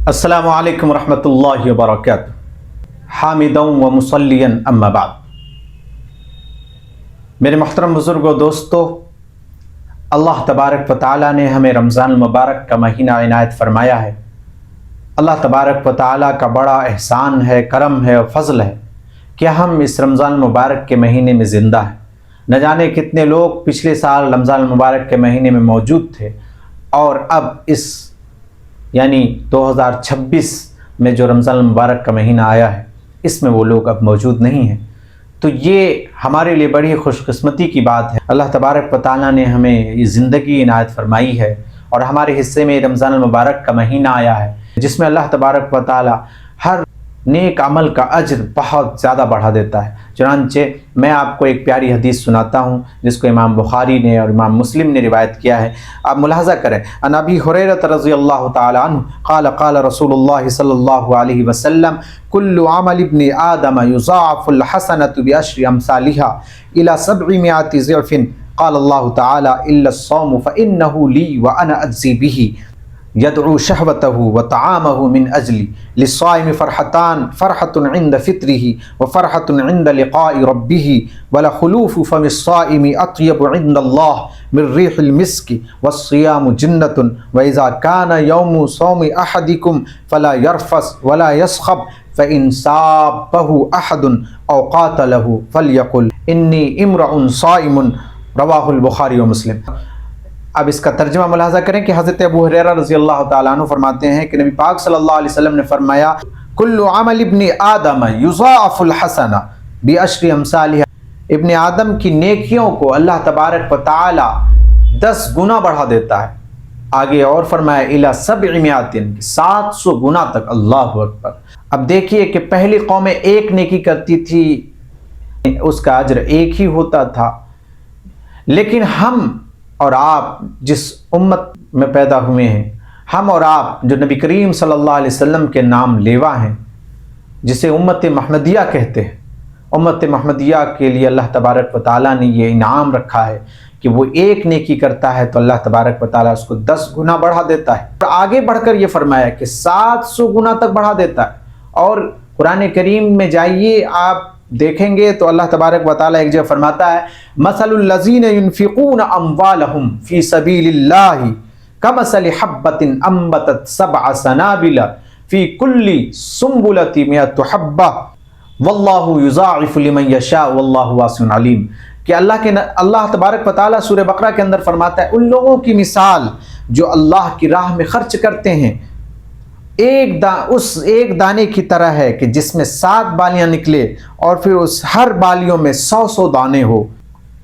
अस्सलामु अलैकुम रहमतुल्लाहि व बरकातुहू। हामिदन व मुसल्लियन अम्मा बाद। मेरे मोहतरम बुजुर्गों, दोस्तों, अल्लाह तबारक व तआला ने हमें रमज़ान मुबारक का महीना इनायत फरमाया है। अल्लाह तबारक व तआला का बड़ा एहसान है, करम है और फजल है कि हम इस रमज़ान मुबारक के महीने में ज़िंदा हैं। न जाने कितने लोग पिछले साल रमज़ान मुबारक के महीने में मौजूद थे और अब इस यानी 2026 में जो रमज़ान मुबारक का महीना आया है, इसमें वो लोग अब मौजूद नहीं हैं। तो ये हमारे लिए बड़ी खुशकिस्मती की बात है। अल्लाह तबारक व तआला ने हमें ये ज़िंदगी इनायत फरमाई है और हमारे हिस्से में रमज़ान मुबारक का महीना आया है, जिसमें अल्लाह तबारक व तआला हर नेक अमल का अज्र बहुत ज़्यादा बढ़ा देता है। चुनांचे मैं आपको एक प्यारी हदीस सुनाता हूँ जिसको इमाम बुखारी ने और इमाम मुस्लिम ने रिवायत किया है। आप मुलाहज़ा करें। अन अबी हुरैरा रज़ियल्लाहु तआला अन्हु क़ाल क़ाल रसूलुल्लाह सल्लल्लाहु अलैहि वसल्लम कुल्लु अमल इब्नि आदम युज़ाअफ़ुल हसनतु बिअश्रि अम्सालिहा इला सबइमिअति ज़िअफ़िन क़ाल अल्लाहु तआला इल्ला अस्सौम फ़इन्नहु ली व अना अज्ज़ी बिही यदउ शहवतहु व तआमहु मिन अजली लिस्साइम फ़रहतुन इंद फ़ित्रिही व फ़रहतुन इंद लिक़ाइ रब्बिही व लख़ुलूफ़ु फ़मिस्साइमि अत्यबु इंदल्लाह मिन रिहिल मिस्कि वस्सियामु जन्नतुन व इज़ा काना यौमु सौमि अहदिकुम फ़ला यरफ़स वला यस्ख़ब फ़इन साब्बहु अहदुन औ क़ातलहु फ़लयक़ुल इन्नी इम्रउन साइमुन रवाहुल बुखारी व मुस्लिम। अब इसका तर्जुमा मुलाहज़ा करें कि हज़रत अबू हुरैरा रज़ियल्लाहु ताला अन्हु फरमाते हैं कि नबी पाक सल्लल्लाहु अलैहि वसल्लम ने फरमाया कुल्लु अमल इब्नि आदम युज़ाअफ़ुल हसना बिअश्रि अम्सालिहा। इब्न आदम की नेकियों को अल्लाह तबारक व तआला 10 गुना बढ़ा देता है। आगे और फरमाया इला सबइमिअतिन 700 गुना तक। अल्लाहु अकबर। अब देखिए कि पहली कौमें एक नेकी करती थी, उसका अज्र एक ही होता था, लेकिन हम और आप जिस उम्मत में पैदा हुए हैं, हम और आप जो नबी करीम सल्लल्लाहु अलैहि वसल्लम के नाम लेवा हैं, जिसे उम्मत महमदिया कहते हैं, उम्मत महमदिया के लिए अल्लाह तबारक व तआला ने ये इनाम रखा है कि वो एक नेकी करता है तो अल्लाह तबारक व तआला उसको 10 गुना बढ़ा देता है। और आगे बढ़कर ये फरमाया कि 700 गुना तक बढ़ा देता है। और कुरान करीम में जाइए, आप देखेंगे तो अल्लाह तबारक व तआला एक जगह फरमाता है मसलुल लज़ीना युनफ़िक़ून अम्वालहुम फ़ी सबीलिल्लाहि कमसलि हब्बतिन अम्बतत सबअ सनाबिला फ़ी कुल्ली सुम्बुलति मिअतु हब्बा वल्लाहु युज़ाइफ़ु लिमन यशा वल्लाहु वासिउन अलीम। कि अल्लाह तबारक व तआला सूरह बकरा के अंदर फरमाता है उन लोगों की मिसाल जो अल्लाह की राह में खर्च करते हैं उस एक दाने की तरह है कि जिसमें 7 बालियां निकले और फिर उस हर बालियों में 100 दाने हो,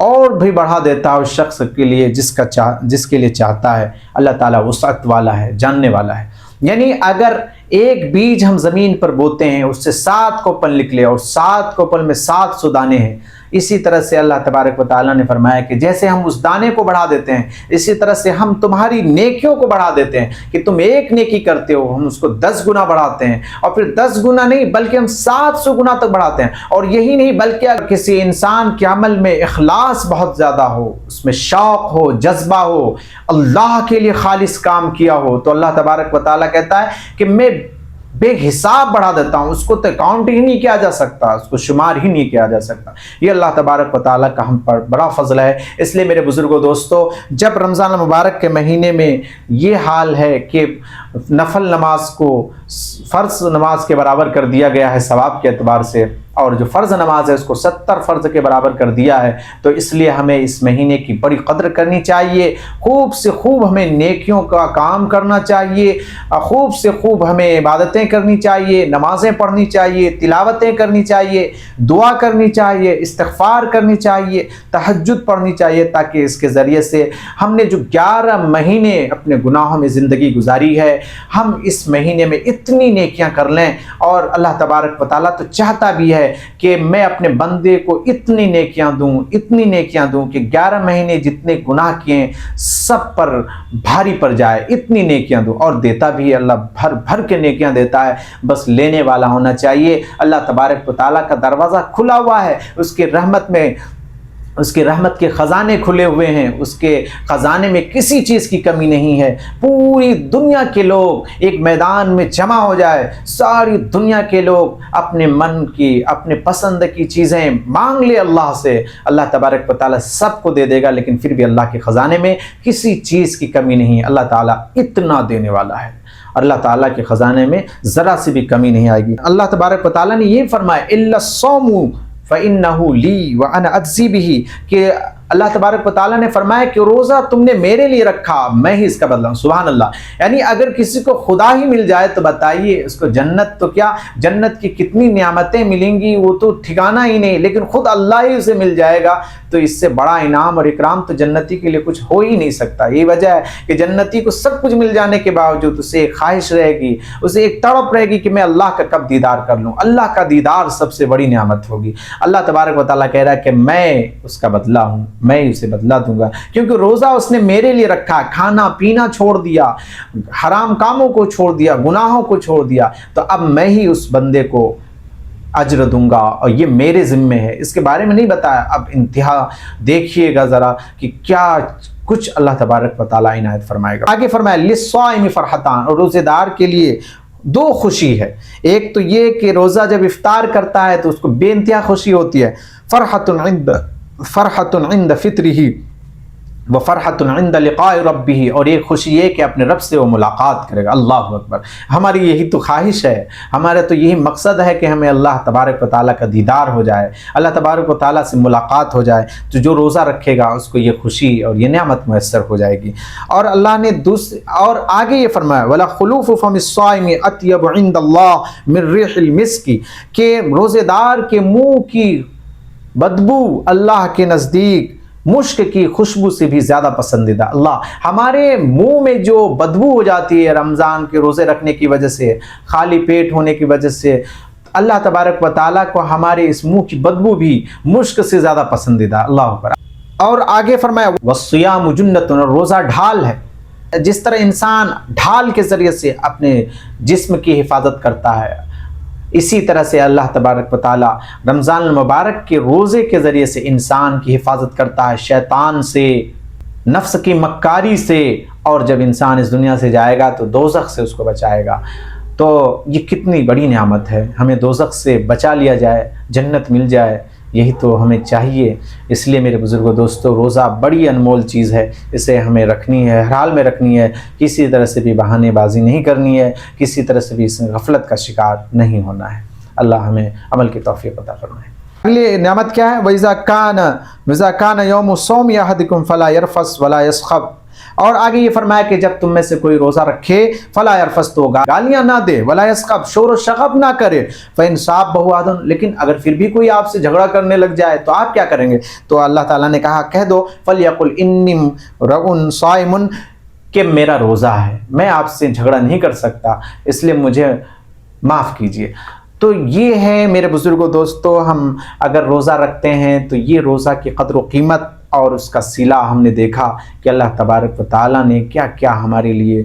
और भी बढ़ा देता है उस शख्स के लिए जिसके लिए चाहता है। अल्लाह ताला वसअत वाला है, जानने वाला है। यानी अगर एक बीज हम ज़मीन पर बोते हैं, उससे 7 कोपल निकले और 7 कोपल में 700 दाने हैं। इसी तरह से अल्लाह तबारक व तआला ने फरमाया कि जैसे हम उस दाने को बढ़ा देते हैं, इसी तरह से हम तुम्हारी नेकियों को बढ़ा देते हैं। कि तुम एक नेकी करते हो, हम उसको 10 गुना बढ़ाते हैं, और फिर 10 गुना नहीं बल्कि हम 700 गुना तक बढ़ाते हैं। और यही नहीं बल्कि अगर किसी इंसान के अमल में इखलास बहुत ज़्यादा हो, उसमें शौक़ हो, जज्बा हो, अल्लाह के लिए खालिस काम किया हो, तो अल्लाह तबारक व तआला कहता है कि मैं बेहिसाब बढ़ा देता हूँ। उसको तो काउंट ही नहीं किया जा सकता, उसको शुमार ही नहीं किया जा सकता। ये अल्लाह तबारक व तआला का हम पर बड़ा फजल है। इसलिए मेरे बुजुर्गों, दोस्तों, जब रमज़ान मुबारक के महीने में ये हाल है कि नफल नमाज को फ़र्ज नमाज के बराबर कर दिया गया है सवाब के एतबार से, और जो फ़र्ज़ नमाज है उसको 70 फ़र्ज़ के बराबर कर दिया है, तो इसलिए हमें इस महीने की बड़ी कदर करनी चाहिए। खूब से खूब हमें नेकियों का काम करना चाहिए, खूब से खूब हमें इबादतें करनी चाहिए, नमाज़ें पढ़नी चाहिए, तिलावतें करनी चाहिए, दुआ करनी चाहिए, इस्तिग़फ़ार करनी चाहिए, तहज्जुद पढ़नी चाहिए, ताकि इसके ज़रिए से हमने जो 11 महीने अपने गुनाहों में ज़िंदगी गुजारी है, हम इस महीने में इतनी नेकियां कर लें। और अल्लाह तबारक व तआला तो चाहता भी है कि मैं अपने बंदे को इतनी नेकियां दूं कि 11 महीने जितने गुनाह किए सब पर भारी पड़ जाए, इतनी नेकियां दूं। और देता भी अल्लाह भर भर के नेकियां देता है, बस लेने वाला होना चाहिए। अल्लाह तबारक व तआला का दरवाज़ा खुला हुआ है, उसकी रहमत में اس کے رحمت کے خزانے کھلے ہوئے ہیں، اس کے خزانے میں کسی چیز کی کمی نہیں ہے۔ پوری دنیا کے لوگ ایک میدان میں جمع ہو جائے، ساری دنیا کے لوگ اپنے من کی، اپنے پسند کی چیزیں مانگ لے اللہ سے، اللہ تبارک و تعالیٰ سب کو دے دے گا، لیکن پھر بھی اللہ کے خزانے میں کسی چیز کی کمی نہیں ہے۔ اللہ تعالیٰ اتنا دینے والا ہے، اللہ تعالیٰ کے خزانے میں ذرا سی بھی کمی نہیں آئے گی۔ اللہ تبارک و تعالیٰ نے یہ فرمایا اِلَّا الصَّوْمُ فَإِنَّهُ لِي وَأَنَا أَجْزِي بِهِ، کہ اللہ تبارک و تعالیٰ نے فرمایا کہ روزہ تم نے میرے لیے رکھا، میں ہی اس کا بدلہ ہوں۔ سبحان اللہ، یعنی اگر کسی کو خدا ہی مل جائے تو بتائیے اس کو جنت، تو کیا جنت کی کتنی نعمتیں ملیں گی، وہ تو ٹھکانہ ہی نہیں، لیکن خود اللہ ہی اسے مل جائے گا تو اس سے بڑا انعام اور اکرام تو جنتی کے لیے کچھ ہو ہی نہیں سکتا۔ یہی وجہ ہے کہ جنتی کو سب کچھ مل جانے کے باوجود اسے ایک خواہش رہے گی، اسے ایک تڑپ رہے گی کہ میں اللہ کا کب دیدار کر لوں۔ اللہ کا دیدار سب سے بڑی نعمت ہوگی۔ اللہ تبارک و تعالیٰ کہہ رہا ہے کہ میں اس کا بدلہ ہوں، میں اسے بدلہ دوں گا، کیونکہ روزہ اس نے میرے لیے رکھا، کھانا پینا چھوڑ دیا، حرام کاموں کو چھوڑ دیا، گناہوں کو چھوڑ دیا، تو اب میں ہی اس بندے کو اجر دوں گا اور یہ میرے ذمے ہے۔ اس کے بارے میں نہیں بتایا، اب انتہا دیکھیے گا ذرا کہ کیا کچھ اللہ تبارک و تعالیٰ عنایت فرمائے گا۔ آگے فرمایا لِلصَّائِمِ فَرْحَتَانِ، اور روزے دار کے لیے دو خوشی ہے۔ ایک تو یہ کہ روزہ جب افطار کرتا ہے تو اس کو بے انتہا خوشی ہوتی ہے، فرحۃ عند فطرہ وفرحۃ عند لقاء ربہ، اور ایک خوشی یہ کہ اپنے رب سے وہ ملاقات کرے گا۔ اللہ اکبر، ہماری یہی تو خواہش ہے، ہمارا تو یہی مقصد ہے کہ ہمیں اللہ تبارک و تعالیٰ کا دیدار ہو جائے، اللہ تبارک و تعالیٰ سے ملاقات ہو جائے، تو جو روزہ رکھے گا اس کو یہ خوشی اور یہ نعمت میسر ہو جائے گی۔ اور اللہ نے اور آگے یہ فرمایا وَلَا خُلُوفُ فَمِ الصَّائِمِ أَطْيَبُ عِندَ اللَّهِ مِن رِّيحِ الْمِسْكِ، کہ روزے دار کے منہ کی بدبو اللہ کے نزدیک مشک کی خوشبو سے بھی زیادہ پسندیدہ۔ اللہ، ہمارے منہ میں جو بدبو ہو جاتی ہے رمضان کے روزے رکھنے کی وجہ سے، خالی پیٹ ہونے کی وجہ سے، اللہ تبارک و تعالیٰ کو ہمارے اس منہ کی بدبو بھی مشک سے زیادہ پسندیدہ۔ اللہ اکبر۔ اور آگے فرمایا وَالصِّيَامُ جُنَّةٌ، اور روزہ ڈھال ہے۔ جس طرح انسان ڈھال کے ذریعے سے اپنے جسم کی حفاظت کرتا ہے، اسی طرح سے اللہ تبارک و تعالیٰ رمضان المبارک کے روزے کے ذریعے سے انسان کی حفاظت کرتا ہے شیطان سے، نفس کی مکاری سے، اور جب انسان اس دنیا سے جائے گا تو دوزخ سے اس کو بچائے گا۔ تو یہ کتنی بڑی نعمت ہے، ہمیں دوزخ سے بچا لیا جائے، جنت مل جائے، یہی تو ہمیں چاہیے۔ اس لیے میرے بزرگوں دوستو، روزہ بڑی انمول چیز ہے، اسے ہمیں رکھنی ہے، ہر حال میں رکھنی ہے، کسی طرح سے بھی بہانے بازی نہیں کرنی ہے، کسی طرح سے بھی اس غفلت کا شکار نہیں ہونا ہے۔ اللہ ہمیں عمل کی توفیق عطا فرمائے۔ اگلی نعمت کیا ہے؟ وَإِذَا كَانَ يَوْمُ صَوْمِ أَحَدِكُمْ فَلَا يَرْفَثْ وَلَا يَسْخَبْ، اور آگے یہ فرمایا کہ جب تم میں سے کوئی روزہ رکھے فلا یرفث، تو گالیاں نہ دے، ولا یسخب، شور و شغب نہ کرے، فإن صابہ أحد، لیکن اگر پھر بھی کوئی آپ سے جھگڑا کرنے لگ جائے تو آپ کیا کریں گے؟ تو اللہ تعالیٰ نے کہا کہہ دو فلیقل انی امرؤ صائم، کہ میرا روزہ ہے، میں آپ سے جھگڑا نہیں کر سکتا، اس لیے مجھے معاف کیجیے۔ تو یہ ہے میرے بزرگوں دوستو، ہم اگر روزہ رکھتے ہیں تو یہ روزہ کی قدر و قیمت اور اس کا صلہ ہم نے دیکھا کہ اللہ تبارک و تعالیٰ نے کیا کیا ہمارے لیے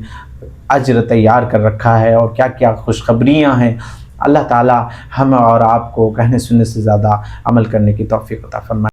اجر تیار کر رکھا ہے اور کیا کیا خوشخبریاں ہیں۔ اللہ تعالیٰ ہم اور آپ کو کہنے سننے سے زیادہ عمل کرنے کی توفیق عطا فرمائے۔